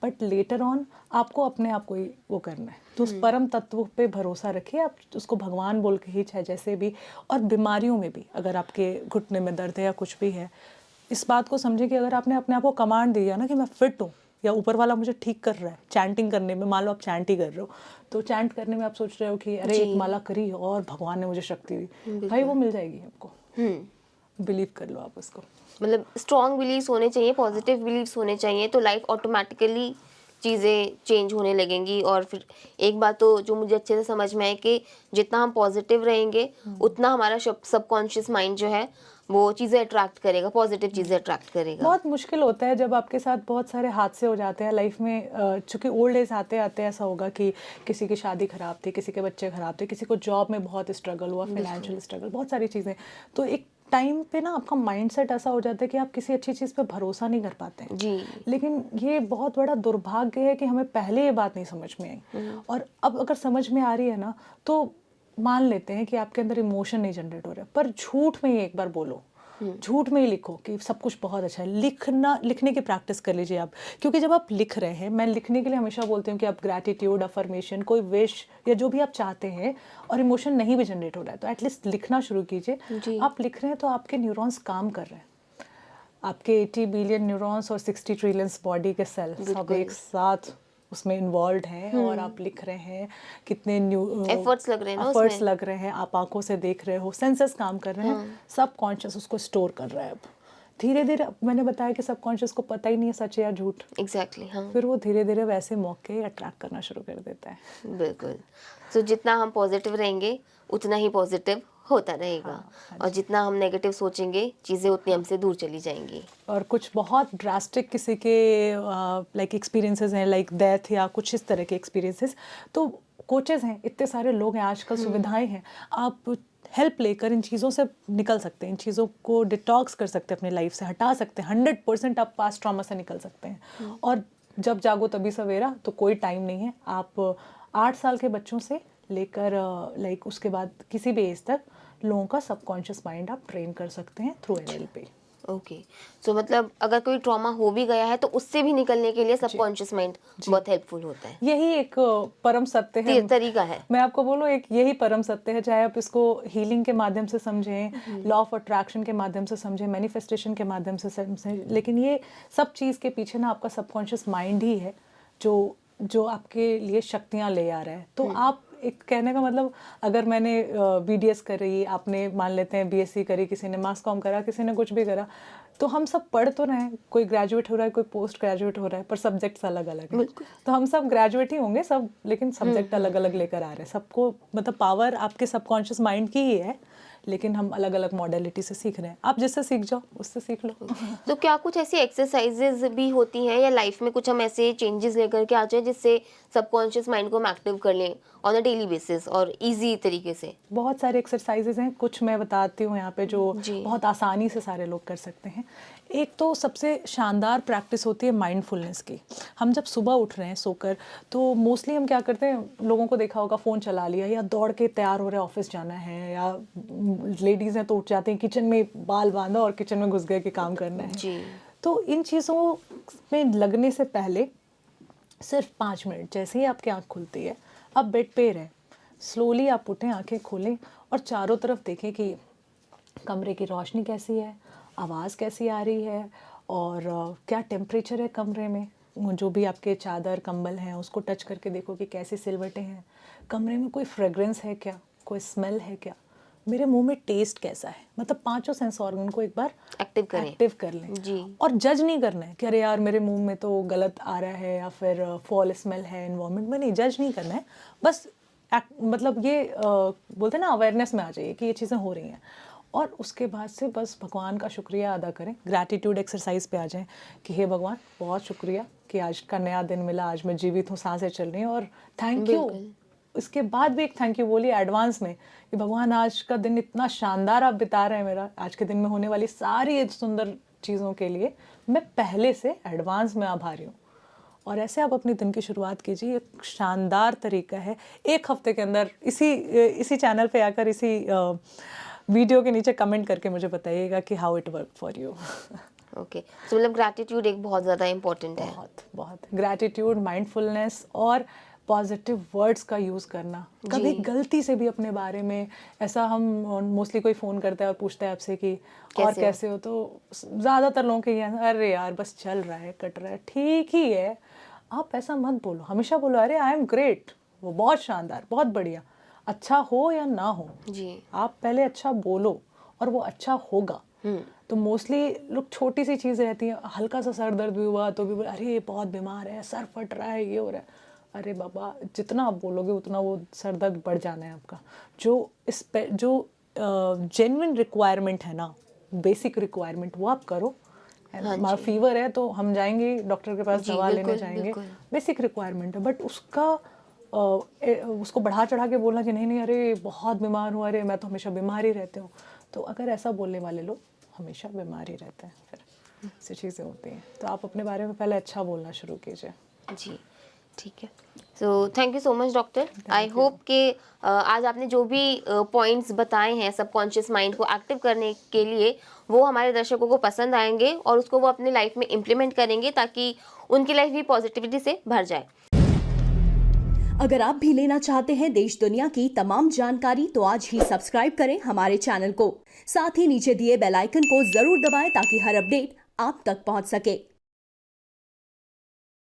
बट लेटर ऑन आपको अपने आप को ही वो करना है। तो उस परम तत्व पे भरोसा रखिए, आप उसको भगवान बोल के ही, चाहे जैसे भी। और बीमारियों में भी अगर आपके घुटने में दर्द है या कुछ भी है, इस बात को समझिए कि अगर आपने अपने आप को कमांड दिया ना कि मैं फिट हूँ, या ऊपर वाला मुझे ठीक कर रहा है, चैंटिंग करने में, मान लो आप चैंट ही कर रहे हो, तो चैंट करने में आप सोच रहे हो कि अरे एक जी। माला करी और भगवान ने मुझे शक्ति दी, भाई बिल्कुल। वो मिल जाएगी आपको, हम्म। बिलीव कर लो आप उसको। मतलब स्ट्रॉन्ग बिलीव्स होने चाहिए, पॉजिटिव बिलीव्स होने चाहिए, तो लाइफ ऑटोमेटिकली चीज़ें चेंज होने लगेंगी। और फिर एक बात तो जो मुझे अच्छे से समझ में है कि जितना हम पॉजिटिव रहेंगे उतना हमारा सबकॉन्शियस माइंड जो है वो चीज़ें अट्रैक्ट करेगा, पॉजिटिव चीज़ें अट्रैक्ट करेगा। बहुत मुश्किल होता है जब आपके साथ बहुत सारे हादसे हो जाते हैं लाइफ में, चूँकि ओल्ड एज आते आते ऐसा होगा कि किसी की शादी ख़राब थी, किसी के बच्चे ख़राब थे, किसी को जॉब में बहुत स्ट्रगल हुआ, फाइनेंशियल स्ट्रगल, बहुत सारी चीज़ें। तो एक टाइम पे ना आपका माइंडसेट ऐसा हो जाता है कि आप किसी अच्छी चीज़ पे भरोसा नहीं कर पाते हैं। जी। लेकिन ये बहुत बड़ा दुर्भाग्य है कि हमें पहले ये बात नहीं समझ में आई, और अब अगर समझ में आ रही है ना, तो मान लेते हैं कि आपके अंदर इमोशन नहीं जनरेट हो रहा है, पर झूठ में ही एक बार बोलो, झूठ में ही लिखो कि सब कुछ बहुत अच्छा है। लिखने की प्रैक्टिस कर लीजिए आप, क्योंकि जब आप लिख रहे हैं, मैं लिखने के लिए हमेशा बोलती हूँ कि आप ग्रैटिट्यूड, अफर्मेशन, कोई विश या जो भी आप चाहते हैं, और इमोशन नहीं भी जनरेट हो रहा है तो एटलीस्ट लिखना शुरू कीजिए। जी। आप लिख रहे हैं तो आपके न्यूरॉन्स काम कर रहे हैं, आपके 80 बिलियन न्यूरॉन्स और 60 ट्रिलियंस बॉडी के सेल सब बिल्कुल। एक साथ उसमें इन्वॉल्व हैं, और आप लिख रहे हैं, कितने एफर्ट्स लग रहे हैं ना एफर्ट्स उसमें। लग रहे हैं, आप आंखों से देख रहे हो, सेंसेस काम कर रहे हैं, सब कॉन्शियस उसको स्टोर कर रहा है। अब धीरे धीरे, मैंने बताया कि सब कॉन्शियस को पता ही नहीं है सच है या झूठ, एग्जैक्टली। हाँ फिर वो धीरे धीरे वैसे मौके अट्रैक्ट करना शुरू कर देता है। बिल्कुल। तो जितना हम पॉजिटिव रहेंगे उतना ही पॉजिटिव होता रहेगा, हाँ और जितना हम नेगेटिव सोचेंगे चीज़ें उतनी हमसे दूर चली जाएंगी। और कुछ बहुत ड्रास्टिक किसी के लाइक एक्सपीरियंसेस हैं, लाइक डेथ या कुछ इस तरह के एक्सपीरियंसेस, तो कोचेस हैं, इतने सारे लोग हैं, आजकल सुविधाएं हैं, आप हेल्प लेकर इन चीज़ों से निकल सकते हैं, इन चीज़ों को डिटॉक्स कर सकते हैं, अपनी लाइफ से हटा सकते हैं। 100% आप पास्ट ट्रॉमा से निकल सकते हैं। और जब जागो तभी सवेरा, तो कोई टाइम नहीं है। आप 8 साल के बच्चों से लेकर लाइक उसके बाद किसी भी एज तक लोगों का सबकॉन्शियस माइंड आप ट्रेन कर सकते हैं थ्रू NLP। ओके। सो मतलब अगर कोई ट्रॉमा हो भी गया है तो उससे भी निकलने के लिए सबकॉन्शियस माइंड बहुत हेल्पफुल होता है। यही एक परम सत्य है। तरीका है। मैं आपको बोलूँ, एक यही परम सत्य है, चाहे आप इसको हीलिंग के माध्यम से समझें, लॉ ऑफ अट्रैक्शन के माध्यम से समझें, मैनिफेस्टेशन के माध्यम से समझें, लेकिन ये सब चीज़ के पीछे ना आपका सबकॉन्शियस माइंड ही है जो आपके लिए शक्तियाँ ले आ रहा है। तो आप, एक कहने का मतलब, अगर मैंने BDS करी, आपने मान लेते हैं BSc करी, किसी ने मास कॉम करा, किसी ने कुछ भी करा, तो हम सब पढ़ तो रहे हैं, कोई ग्रेजुएट हो रहा है, कोई पोस्ट ग्रेजुएट हो रहा है, पर सब्जेक्ट्स अलग अलग हैं। तो हम सब ग्रेजुएट ही होंगे सब, लेकिन सब्जेक्ट अलग अलग लेकर आ रहे हैं। सबको मतलब पावर आपके सबकॉन्शियस माइंड की ही है, लेकिन हम अलग अलग मॉडलिटी से सीख रहे हैं। आप जिससे सीख जाओ उससे सीख लो। तो क्या कुछ ऐसी एक्सरसाइजेज भी होती हैं या लाइफ में कुछ हम ऐसे चेंजेस लेकर के आ जाए जिससे सबकॉन्शियस माइंड को हम एक्टिव कर लें ऑन अ डेली बेसिस और इजी तरीके से? बहुत सारे एक्सरसाइजेज हैं, कुछ मैं बताती हूँ यहाँ पे जो जी। बहुत आसानी से सारे लोग कर सकते हैं। एक तो सबसे शानदार प्रैक्टिस होती है माइंडफुलनेस की। हम जब सुबह उठ रहे हैं सोकर, तो मोस्टली हम क्या करते हैं, लोगों को देखा होगा, फ़ोन चला लिया, या दौड़ के तैयार हो रहे हैं ऑफिस जाना है, या लेडीज़ हैं तो उठ जाते हैं, किचन में बाल बांधा और किचन में घुस गए कि काम करना है। जी। तो इन चीज़ों में लगने से पहले सिर्फ 5 मिनट, जैसे ही आपकी आँख खुलती है, आप बेड पे रहें, स्लोली आप उठें, आंखें खोलें और चारों तरफ देखें कि कमरे की रोशनी कैसी है, आवाज़ कैसी आ रही है, और क्या टेम्परेचर है कमरे में, जो भी आपके चादर कंबल हैं उसको टच करके देखो कि कैसी सिलवटें हैं, कमरे में कोई फ्रेग्रेंस है क्या, कोई स्मेल है क्या, मेरे मुंह में टेस्ट कैसा है, मतलब पांचों सेंस ऑर्गन को एक बार एक्टिव कर लें जी। और जज नहीं करना है कि अरे यार मेरे मुंह में तो गलत आ रहा है या फिर फॉल स्मेल है एनवायरनमेंट में, नहीं जज नहीं करना है, बस मतलब ये बोलते हैं ना अवेयरनेस में आ जाइए कि ये चीज़ें हो रही हैं और उसके बाद से बस भगवान का शुक्रिया अदा करें, ग्रैटिट्यूड एक्सरसाइज पे आ जाएं कि हे भगवान बहुत शुक्रिया कि आज का नया दिन मिला, आज मैं जीवित हूँ, सांसें चल रही हैं और थैंक यू। इसके बाद भी एक थैंक यू बोलिए एडवांस में कि भगवान आज का दिन इतना शानदार आप बिता रहे हैं, मेरा आज के दिन में होने वाली सारी सुंदर चीज़ों के लिए मैं पहले से एडवांस में आभारी हूँ। और ऐसे आप अपने दिन की शुरुआत कीजिए, एक शानदार तरीका है। एक हफ्ते के अंदर इसी चैनल पे आकर इसी वीडियो के नीचे कमेंट करके मुझे बताइएगा कि how it work for you. Okay, तो मतलब ग्रैटिट्यूड एक बहुत ज़्यादा इम्पोर्टेंट है। बहुत बहुत ग्रैटिट्यूड, माइंडफुलनेस और पॉजिटिव वर्ड्स का यूज़ करना। कभी गलती से भी अपने बारे में ऐसा, हम मोस्टली कोई फ़ोन करता है और पूछता है आपसे कि और कैसे हो, तो ज़्यादातर लोगों के ये अरे यार बस चल रहा है, कट रहा है, ठीक ही है। आप ऐसा मत बोलो, हमेशा बोलो अरे आई एम ग्रेट, वो बहुत शानदार, बहुत बढ़िया, अच्छा हो या ना हो जी, आप पहले अच्छा बोलो और वो अच्छा होगा। तो मोस्टली लोग छोटी सी चीज़ रहती है, हल्का सा सर दर्द भी हुआ तो भी बोले अरे ये बहुत बीमार है, सर फट रहा है, ये हो रहा है। अरे बाबा जितना आप बोलोगे उतना वो सर दर्द बढ़ जाना है आपका। जो जेन्युइन रिक्वायरमेंट है ना, बेसिक रिक्वायरमेंट वो आप करो। हमारा फीवर है तो हम जाएंगे डॉक्टर के पास, दवा लेने जाएंगे, बेसिक रिक्वायरमेंट है। बट उसको बढ़ा चढ़ा के बोलना कि नहीं नहीं अरे बहुत बीमार हूँ, अरे मैं तो हमेशा बीमार ही रहती हूँ, तो अगर ऐसा बोलने वाले लोग हमेशा बीमार ही रहते हैं, फिर ऐसी चीज़ें होती हैं। तो आप अपने बारे में पहले अच्छा बोलना शुरू कीजिए। जी, ठीक है। So thank you so much doctor. I hope कि आज आपने जो भी पॉइंट्स बताए हैं सबकॉन्शियस माइंड को एक्टिव करने के लिए, वो हमारे दर्शकों को पसंद आएंगे और उसको वो अपनी लाइफ में इम्प्लीमेंट करेंगे ताकि उनकी लाइफ भी पॉजिटिविटी से भर जाए। अगर आप भी लेना चाहते हैं देश दुनिया की तमाम जानकारी तो आज ही सब्सक्राइब करें हमारे चैनल को। साथ ही नीचे दिए बेल आइकन को जरूर दबाएं ताकि हर अपडेट आप तक पहुंच सके।